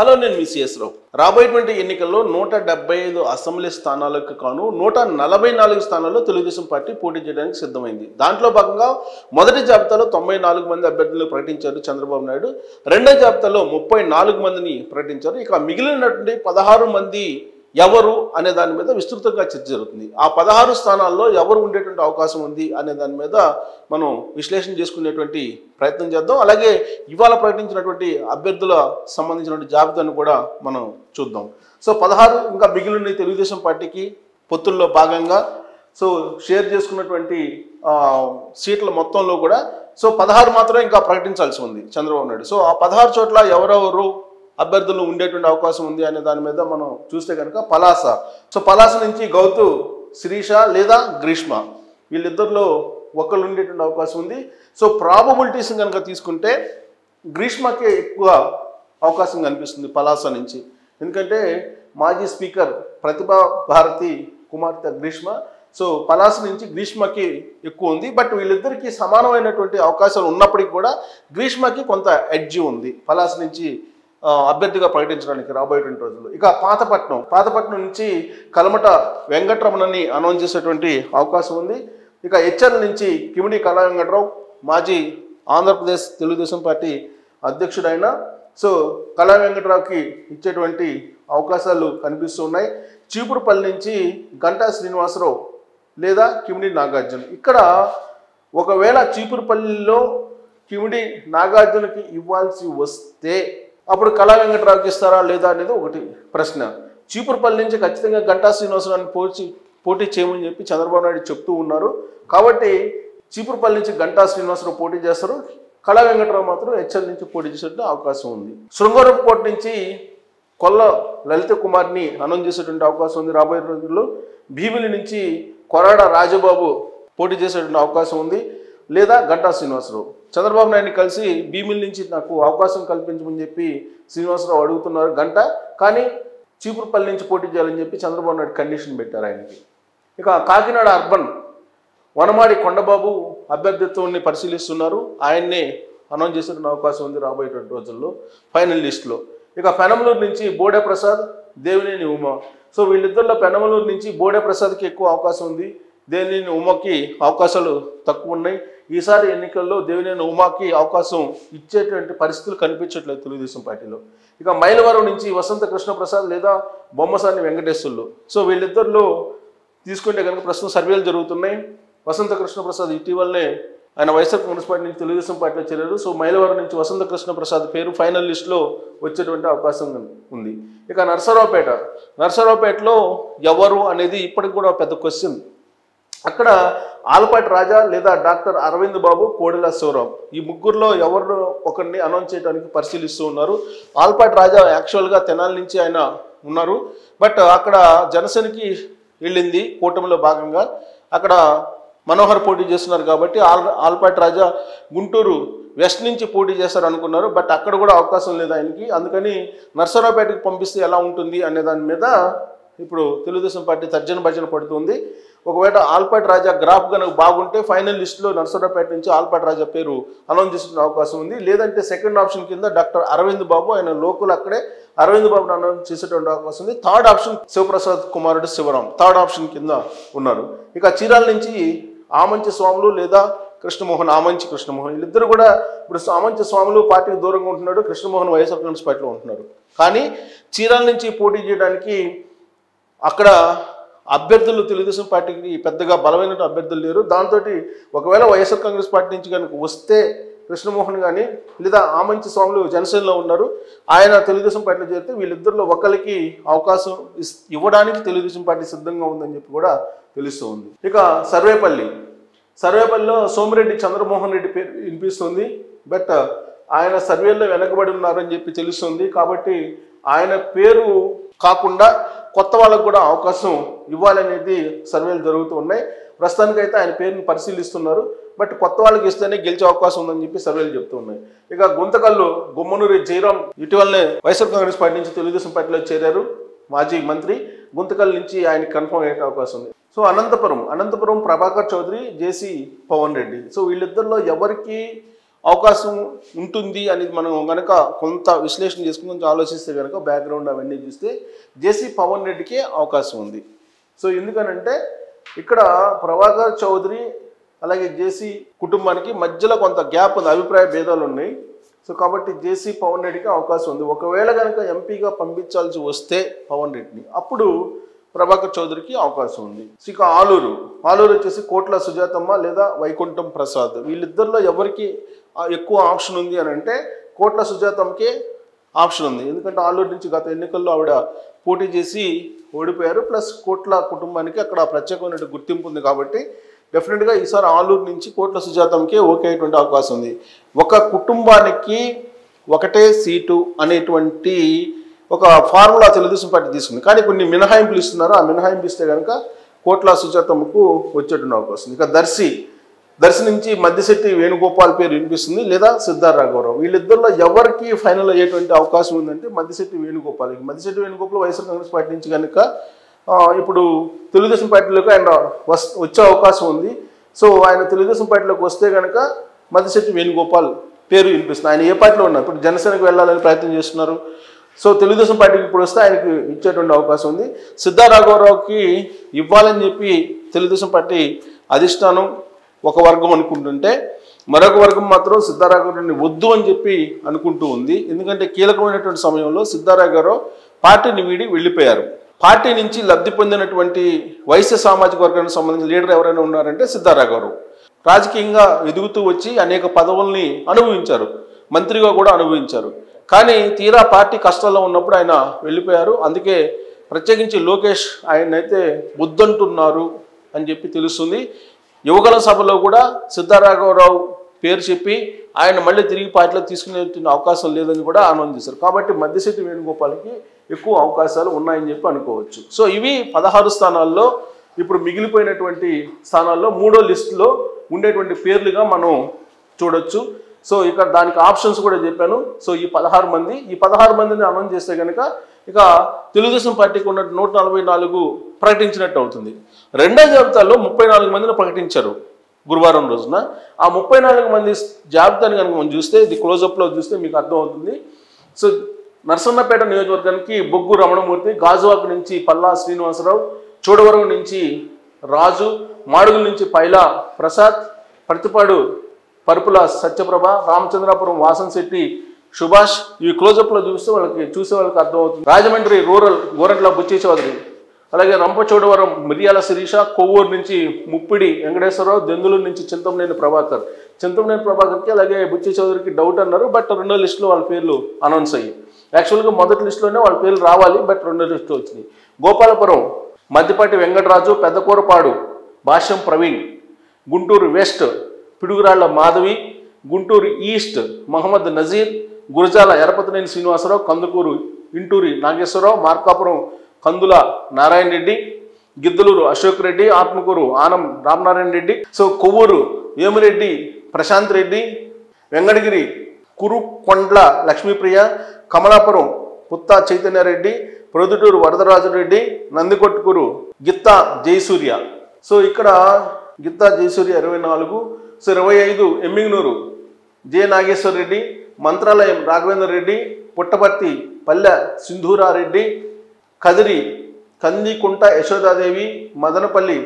Hello, నేను మీ CS రావు. రాబోయేటువంటి ఎన్నికల్లో 175 అసెంబ్లీ స్థానాలకు కాను 144 స్థానాల్లో తెలుగుదేశం పార్టీ పోటీ చేయడానికి సిద్ధమైంది. దాంట్లో భాగంగా మొదటి జాబితాలో 94 మంది అభ్యర్థులను ప్రకటించారు చంద్రబాబు నాయుడు. రెండో జాబితాలో 34 మందిని ప్రకటించారు. ఇక మిగిలినటువంటి 16 మంది ఎవరు అనే దాని మీద విస్తృతంగా చర్చ జరుగుతుంది. ఆ 16 స్థానాల్లో ఎవరు ఉండేటువంటి అవకాశం ఉంది అనే దాని మీద మనం విశ్లేషణ చేసుకునేటువంటి ప్రయత్నం చేద్దాం. అలాగే ఇవాళ ప్రకటించినటువంటి అభ్యర్థుల సంబంధించినటువంటి జాబితాను కూడా మనం చూద్దాం. సో 16 ఇంకా మిగిలిన తెలుగుదేశం పార్టీకి పొత్తుల్లో భాగంగా షేర్ చేసుకున్నటువంటి సీట్ల మొత్తంలో కూడా 16 మాత్రమే ఇంకా ప్రకటించాల్సి ఉంది చంద్రబాబు నాయుడు. ఆ 16 చోట్ల ఎవరెవరు అభ్యర్థులు ఉండేటువంటి అవకాశం ఉంది అనే దాని మీద మనం చూస్తే కనుక పలాస నుంచి గౌతు, శిరీష లేదా గ్రీష్మ వీళ్ళిద్దరిలో ఒకళ్ళు ఉండేటువంటి అవకాశం ఉంది. ప్రాబబిలిటీస్ కనుక తీసుకుంటే గ్రీష్మకే ఎక్కువ అవకాశం కనిపిస్తుంది పలాస నుంచి. ఎందుకంటే మాజీ స్పీకర్ ప్రతిభా భారతి కుమార్తె గ్రీష్మ. పలాస నుంచి గ్రీష్మకి ఎక్కువ ఉంది. బట్ వీళ్ళిద్దరికీ సమానమైనటువంటి అవకాశాలు ఉన్నప్పటికీ కూడా గ్రీష్మకి కొంత ఎడ్జి ఉంది పలాస నుంచి అభ్యర్థిగా ప్రకటించడానికి రాబోయేటువంటి రోజుల్లో. ఇక పాతపట్నం నుంచి కలమట వెంకటరమణని అనౌన్స్ చేసేటువంటి అవకాశం ఉంది. ఇక హెచ్ఎల్ నుంచి కిమిడి కళా వెంకటరావు మాజీ ఆంధ్రప్రదేశ్ తెలుగుదేశం పార్టీ అధ్యక్షుడైన కళా వెంకటరావుకి ఇచ్చేటువంటి అవకాశాలు కనిపిస్తున్నాయి. చీపురుపల్లి నుంచి గంటా శ్రీనివాసరావు లేదా కిమిడి నాగార్జున. ఇక్కడ ఒకవేళ చీపురుపల్లిలో కిమిడి నాగార్జునకి ఇవ్వాల్సి వస్తే అప్పుడు కళా వెంకటరావుకి ఇస్తారా లేదా అనేది ఒకటి ప్రశ్న. చీపురుపల్లి నుంచి ఖచ్చితంగా గంటా శ్రీనివాసరావుని పోటీ చేయమని చెప్పి చంద్రబాబు నాయుడు చెప్తూ ఉన్నారు. కాబట్టి చీపురుపల్లి నుంచి గంటా శ్రీనివాసరావు పోటీ చేస్తారు. కళా వెంకటరావు మాత్రం హెచ్ఎల్ నుంచి పోటీ చేసే అవకాశం ఉంది. శృంగారపుకోట నుంచి కొల్ల లలిత కుమార్ని అనౌన్స్ చేసేటువంటి అవకాశం ఉంది రాబోయే రోజుల్లో. భీమిలి నుంచి కొరాడ రాజబాబు పోటీ చేసేటువంటి అవకాశం ఉంది లేదా గంటా శ్రీనివాసరావు. చంద్రబాబు నాయుడిని కలిసి భీమిలి నుంచి నాకు అవకాశం కల్పించమని చెప్పి శ్రీనివాసరావు అడుగుతున్నారు గంట. కానీ చీపురుపల్లి నుంచి పోటీ చేయాలని చెప్పి చంద్రబాబు నాయుడు కండిషన్ పెట్టారు ఆయనకి. ఇక కాకినాడ అర్బన్ వనమాడి కొండబాబు అభ్యర్థిత్వాన్ని పరిశీలిస్తున్నారు. ఆయన్నే అనౌన్స్ చేసిన అవకాశం ఉంది రాబోయేటువంటి రోజుల్లో ఫైనల్ లిస్టులో. ఇక పెనమలూరు నుంచి బోడే ప్రసాద్, దేవినేని ఉమా. వీళ్ళిద్దరిలో పెనమలూరు నుంచి బోడే ప్రసాద్కి ఎక్కువ అవకాశం ఉంది, దేవినేని ఉమాకి అవకాశాలు తక్కువ ఉన్నాయి. ఈసారి ఎన్నికల్లో దేవినేని ఉమాకి అవకాశం ఇచ్చేటువంటి పరిస్థితులు కనిపించట్లేదు తెలుగుదేశం పార్టీలో. ఇక మైలవరం నుంచి వసంత కృష్ణప్రసాద్ లేదా బొమ్మసాని వెంకటేశ్వర్లు. వీళ్ళిద్దరిలో తీసుకుంటే కనుక ప్రస్తుతం సర్వేలు జరుగుతున్నాయి. వసంత కృష్ణప్రసాద్ ఇటీవలనే ఆయన వైఎస్ఆర్ కాంగ్రెస్ పార్టీ నుంచి తెలుగుదేశం పార్టీలో చేరారు. మైలవరం నుంచి వసంత కృష్ణప్రసాద్ పేరు ఫైనల్ లిస్టులో వచ్చేటువంటి అవకాశం ఉంది. ఇక నర్సరావుపేటలో ఎవరు అనేది ఇప్పటికి కూడా పెద్ద క్వశ్చన్. అక్కడ ఆలపాటి రాజా లేదా డాక్టర్ అరవింద్ బాబు, కోడెల శివరాం ఈ ముగ్గురులో ఎవరు ఒకరిని అనౌన్స్ చేయడానికి పరిశీలిస్తూ ఉన్నారు. ఆలపాటి రాజా యాక్చువల్గా తెనాలి నుంచి ఆయన ఉన్నారు. బట్ అక్కడ జనసేనకి వెళ్ళింది కూటమిలో భాగంగా. అక్కడ మనోహర్ పోటీ చేస్తున్నారు కాబట్టి ఆలపాటి రాజా గుంటూరు వెస్ట్ నుంచి పోటీ చేస్తారు అనుకున్నారు. బట్ అక్కడ కూడా అవకాశం లేదు ఆయనకి. అందుకని నర్సరావుపేటకి పంపిస్తే ఎలా ఉంటుంది అనే దాని మీద ఇప్పుడు తెలుగుదేశం పార్టీ తర్జన భర్జన పడుతుంది. ఒకవేళ ఆల్పాటి రాజా గ్రాఫ్ కనుక బాగుంటే ఫైనల్ లిస్టులో నర్సరావుపేట నుంచి ఆల్పాటి రాజా పేరు అనౌన్స్ చేసిన అవకాశం ఉంది. లేదంటే సెకండ్ ఆప్షన్ కింద డాక్టర్ అరవింద్ బాబు, ఆయన లోకల్ అక్కడే అరవింద్ బాబును అనౌన్స్ చేసేటువంటి అవకాశం ఉంది. థర్డ్ ఆప్షన్ శివప్రసాద్ కుమారుడు శివరాం థర్డ్ ఆప్షన్ కింద ఉన్నారు. ఇక చీరాల నుంచి ఆమంచి స్వాములు లేదా ఆమంచి కృష్ణమోహన్ వీళ్ళిద్దరు కూడా ఇప్పుడు ఆమంచి స్వాములు పార్టీకి దూరంగా ఉంటున్నాడు, కృష్ణమోహన్ వైఎస్ఆర్ కాంగ్రెస్ పార్టీలో ఉంటున్నారు. కానీ చీరాల నుంచి పోటీ చేయడానికి అక్కడ అభ్యర్థులు తెలుగుదేశం పార్టీకి పెద్దగా బలమైన అభ్యర్థులు లేరు. దాంతో ఒకవేళ వైఎస్ఆర్ కాంగ్రెస్ పార్టీ నుంచి కనుక వస్తే కృష్ణమోహన్ కానీ లేదా ఆమంచి స్వాములు జనసేనలో ఉన్నారు, ఆయన తెలుగుదేశం పార్టీలో చేరితే వీళ్ళిద్దరిలో ఒకరికి అవకాశం ఇవ్వడానికి తెలుగుదేశం పార్టీ సిద్ధంగా ఉందని చెప్పి కూడా తెలుస్తూ ఉంది. ఇక సర్వేపల్లిలో సోమిరెడ్డి చంద్రమోహన్ రెడ్డి పేరు వినిపిస్తుంది. బట్ ఆయన సర్వేల్లో వెనకబడి ఉన్నారని చెప్పి తెలుస్తుంది. కాబట్టి ఆయన పేరు కాకుండా కొత్త వాళ్ళకు కూడా అవకాశం ఇవ్వాలనేది సర్వేలు జరుగుతూ ఉన్నాయి. ప్రస్తుతానికైతే ఆయన పేరుని పరిశీలిస్తున్నారు. బట్ కొత్త వాళ్ళకి ఇస్తేనే గెలిచే అవకాశం ఉందని చెప్పి సర్వేలు చెప్తూ ఉన్నాయి. ఇక గుంతకల్లు గుమ్మనూరి జయరాం ఇటీవలనే వైఎస్ఆర్ కాంగ్రెస్ పార్టీ నుంచి తెలుగుదేశం పార్టీలో చేరారు, మాజీ మంత్రి. గుంతకల్ నుంచి ఆయన కన్ఫర్మ్ అయ్యే అవకాశం ఉంది. అనంతపురం ప్రభాకర్ చౌదరి, జేసీ పవన్ రెడ్డి. వీళ్ళిద్దరిలో ఎవరికి అవకాశం ఉంటుంది అనేది మనం కనుక కొంత విశ్లేషణ చేసుకుని కొంచెం ఆలోచిస్తే కనుక బ్యాక్గ్రౌండ్ అవన్నీ చూస్తే జేసీ పవన్ రెడ్డికే అవకాశం ఉంది. సో ఎందుకనంటే ఇక్కడ ప్రభాకర్ చౌదరి అలాగే జేసీ కుటుంబానికి మధ్యలో కొంత గ్యాప్ ఉంది, అభిప్రాయ భేదాలు ఉన్నాయి. సో కాబట్టి జేసీ పవన్ రెడ్డికి అవకాశం ఉంది. ఒకవేళ కనుక ఎంపీగా పంపించాల్సి వస్తే పవన్ రెడ్డిని, అప్పుడు ప్రభాకర్ చౌదరికి అవకాశం ఉంది. ఇక ఆలూరు వచ్చేసి కోట్ల సుజాతమ్మ లేదా వైకుంఠం ప్రసాద్, వీళ్ళిద్దరిలో ఎవరికి ఎక్కువ ఆప్షన్ ఉంది అని అంటే కోట్ల సుజాతమ్మకే ఆప్షన్ ఉంది. ఎందుకంటే ఆలూరు నుంచి గత ఎన్నికల్లో ఆవిడ పోటీ చేసి ఓడిపోయారు, ప్లస్ కోట్ల కుటుంబానికి అక్కడ ప్రత్యేకమైన గుర్తింపు ఉంది. కాబట్టి డెఫినెట్గా ఈసారి ఆలూరు నుంచి కోట్ల సుజాతమ్మకే ఓకే అయ్యేటువంటి అవకాశం ఉంది. ఒక కుటుంబానికి ఒకటే సీటు అనేటువంటి ఒక ఫార్ములా తెలుగుదేశం పార్టీ తీసుకుంది, కానీ కొన్ని మినహాయింపులు ఇస్తున్నారు. ఆ మినహాయింపు ఇస్తే కనుక కోట్ల సుజాతమ్మకు వచ్చేటువంటి అవకాశం ఉంది. ఇక దర్శి నుంచి మద్దిశెట్టి వేణుగోపాల్ పేరు వినిపిస్తుంది, లేదా సిద్ధార్థ రాఘవరావు. వీళ్ళిద్దరిలో ఎవరికి ఫైనల్ అయ్యేటువంటి అవకాశం ఉందంటే మద్దిశెట్టి వేణుగోపాల్. వైఎస్ఆర్ కాంగ్రెస్ పార్టీ నుంచి కనుక ఇప్పుడు తెలుగుదేశం పార్టీలోకి ఆయన వచ్చే అవకాశం ఉంది. సో ఆయన తెలుగుదేశం పార్టీలోకి వస్తే కనుక మద్దిశెట్టి వేణుగోపాల్ పేరు వినిపిస్తుంది. ఆయన ఏ పార్టీలో ఉన్నారు, ఇప్పుడు జనసేనకు వెళ్ళాలని ప్రయత్నం చేస్తున్నారు. సో తెలుగుదేశం పార్టీకి ఇప్పుడు వస్తే ఆయనకి ఇచ్చేటువంటి అవకాశం ఉంది. సిద్ధార్థ రాఘవరావుకి ఇవ్వాలని చెప్పి తెలుగుదేశం పార్టీ అధిష్టానం ఒక వర్గం అనుకుంటుంటే, మరొక వర్గం మాత్రం సిద్ధార్థ రాఘవరావుని వద్దు అని చెప్పి అనుకుంటూ ఉంది. ఎందుకంటే కీలకమైనటువంటి సమయంలో సిద్ధార్థ రాఘవరావు పార్టీని వీడి వెళ్ళిపోయారు. పార్టీ నుంచి లబ్ధి పొందినటువంటి వైశ్య సామాజిక వర్గానికి సంబంధించిన లీడర్ ఎవరైనా ఉన్నారంటే సిద్ధార్థ రాఘవరావు. రాజకీయంగా ఎదుగుతూ వచ్చి అనేక పదవుల్ని అనుభవించారు, మంత్రిగా కూడా అనుభవించారు. కానీ తీరా పార్టీ కష్టాల్లో ఉన్నప్పుడు ఆయన వెళ్ళిపోయారు. అందుకే ప్రత్యేకించి లోకేష్ ఆయనైతే వద్దంటున్నారు అని చెప్పి తెలుస్తుంది. యువగల సభలో కూడా సిద్ధార్థ రాఘవరావు పేరు చెప్పి ఆయన మళ్ళీ తిరిగి పార్టీలో తీసుకునే అవకాశం లేదని కూడా అనౌన్స్ చేశారు. కాబట్టి మద్దిశెట్టి వేణుగోపాల్కి ఎక్కువ అవకాశాలు ఉన్నాయని చెప్పి అనుకోవచ్చు. సో ఇవి 16 స్థానాల్లో ఇప్పుడు మిగిలిపోయినటువంటి స్థానాల్లో మూడో లిస్టులో ఉండేటువంటి పేర్లుగా మనం చూడొచ్చు. సో ఇక్కడ దానికి ఆప్షన్స్ కూడా చెప్పాను. సో ఈ 16 మందిని అనౌన్స్ చేస్తే కనుక ఇక తెలుగుదేశం పార్టీకి ఉన్న 144 ప్రకటించినట్టు అవుతుంది. రెండో జాబితాలో 34 మందిని ప్రకటించారు గురువారం రోజున. ఆ 34 మంది జాబితాని కనుక మనం చూస్తే, ఇది క్లోజప్లో చూస్తే మీకు అర్థమవుతుంది. సో నరసన్నపేట నియోజకవర్గానికి బొగ్గు రమణమూర్తి, గాజువాక నుంచి పల్లా శ్రీనివాసరావు, చోడవరం నుంచి రాజు, మాడుగుల నుంచి పైలా ప్రసాద్, ప్రతిపాడు పరుపుల సత్యప్రభ, రామచంద్రాపురం వాసంశెట్టి సుభాష్. ఇవి క్లోజప్లో చూస్తే చూసే వాళ్ళకి అర్థమవుతుంది. రాజమండ్రి రూరల్ గోరంట్ల బుచ్చి చౌదరి, అలాగే రంపచోడవరం మిర్యాల శిరీష, కొవ్వూరు నుంచి ముప్పిడి వెంకటేశ్వరరావు, దెందులూరు నుంచి చింతమనేని ప్రభాకర్కి అలాగే బుచ్చి చౌదరికి డౌట్ అన్నారు. బట్ రెండో లిస్టులో వాళ్ళ పేర్లు అనౌన్స్ అయ్యి, యాక్చువల్గా మొదటి లిస్టులోనే వాళ్ళ పేర్లు రావాలి, బట్ రెండో లిస్టులో వచ్చినాయి. గోపాలపురం మద్దిపాటి వెంకటరాజు, పెద్దకూరపాడు భాష్యం ప్రవీణ్, గుంటూరు వెస్ట్ పిడుగురాళ్ల మాధవి, గుంటూరు ఈస్ట్ మహమ్మద్ నజీర్, గురజాల ఎరపతినేని శ్రీనివాసరావు, కందుకూరు ఇంటూరి నాగేశ్వరరావు, మార్కాపురం కందుల నారాయణ రెడ్డి, గిద్దలూరు అశోక్ రెడ్డి, ఆత్మకూరు ఆనం రామనారాయణ రెడ్డి, సో కొవ్వూరు వేమిరెడ్డి ప్రశాంత్ రెడ్డి, వెంకటగిరి కురుకొండ్ల లక్ష్మీప్రియ, కమలాపురం పుత్తా చైతన్యారెడ్డి, ప్రొద్దుటూరు వరదరాజురెడ్డి, నందికొట్కూరు గిత్తా జయసూర్య. సో ఇక్కడ గిత్తా జయసూర్య 24, సో 25 ఎమ్మిగనూరు జె నాగేశ్వర రెడ్డి, మంత్రాలయం రాఘవేందర్ రెడ్డి, పుట్టపర్తి పల్లె సింధూరారెడ్డి, కదిరి కందికుంట యశోదాదేవి, మదనపల్లి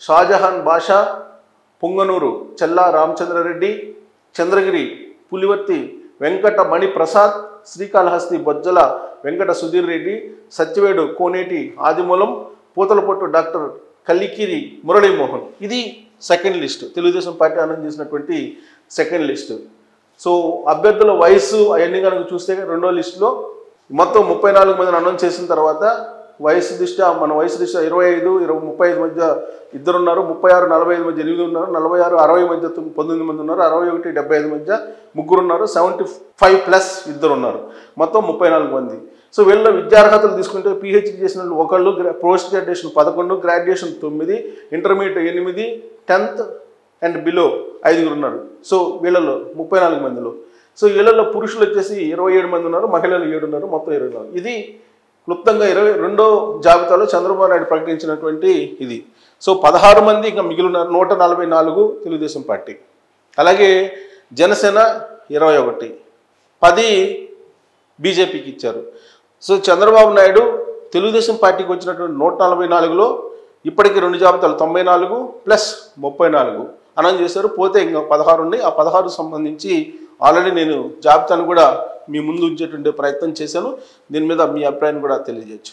షాజహాన్ బాషా, పుంగనూరు చెల్లా రామచంద్రారెడ్డి, చంద్రగిరి పులివర్తి వెంకట మణి ప్రసాద్, శ్రీకాళహస్తి బొజ్జల వెంకట సుధీర్ రెడ్డి, సత్యవేడు కోనేటి ఆదిమూలం, పూతలపొట్టు డాక్టర్ కలికిరి మురళీమోహన్. ఇది second list, Telugu Desam party announce చేసినటువంటి సెకండ్ లిస్ట్. సో అభ్యర్థుల వయసు అవన్నీ కనుక చూస్తే రెండో లిస్టులో మొత్తం 34 మందిని అనౌన్స్ చేసిన తర్వాత వయసు దృష్ట్యా 25, 35 మధ్య 2 ఉన్నారు, 36, 45 మధ్య 8 ఉన్నారు, 46, 60 మధ్య 19 మంది ఉన్నారు, 61, 75 మధ్య 3 ఉన్నారు, 75+ 2 ఉన్నారు, మొత్తం 34 మంది. సో వీళ్ళ విద్యార్హతలు తీసుకుంటే పిహెచ్డి చేసిన వాళ్ళు 1, post graduation 11, graduation 9, intermediate 8, 10th and below 5 ఉన్నారు. సో వీళ్ళలో 34 మందిలో, సో వీళ్ళలో పురుషులు వచ్చేసి 27 మంది ఉన్నారు, మహిళలు 7 ఉన్నారు, మొత్తం 24. ఇది క్లుప్తంగా 22వ జాబితాలో చంద్రబాబు నాయుడు ప్రకటించినటువంటి ఇది. సో 16 మంది ఇంకా మిగిలిన 144 తెలుగుదేశం పార్టీ. అలాగే జనసేన 21, 10 బీజేపీకి ఇచ్చారు. సో చంద్రబాబు నాయుడు తెలుగుదేశం పార్టీకి వచ్చినటువంటి 144లో ఇప్పటికి 2 జాబితాలు 94 ప్లస్ 34 అనౌన్స్ చేశారు. పోతే ఇంకా 16 ఉన్నాయి. ఆ 16 సంబంధించి ఆల్రెడీ నేను జాబితాను కూడా మీ ముందు ఉంచేటువంటి ప్రయత్నం చేశాను. దీని మీద మీ అభిప్రాయాన్ని కూడా తెలియజేయచ్చు.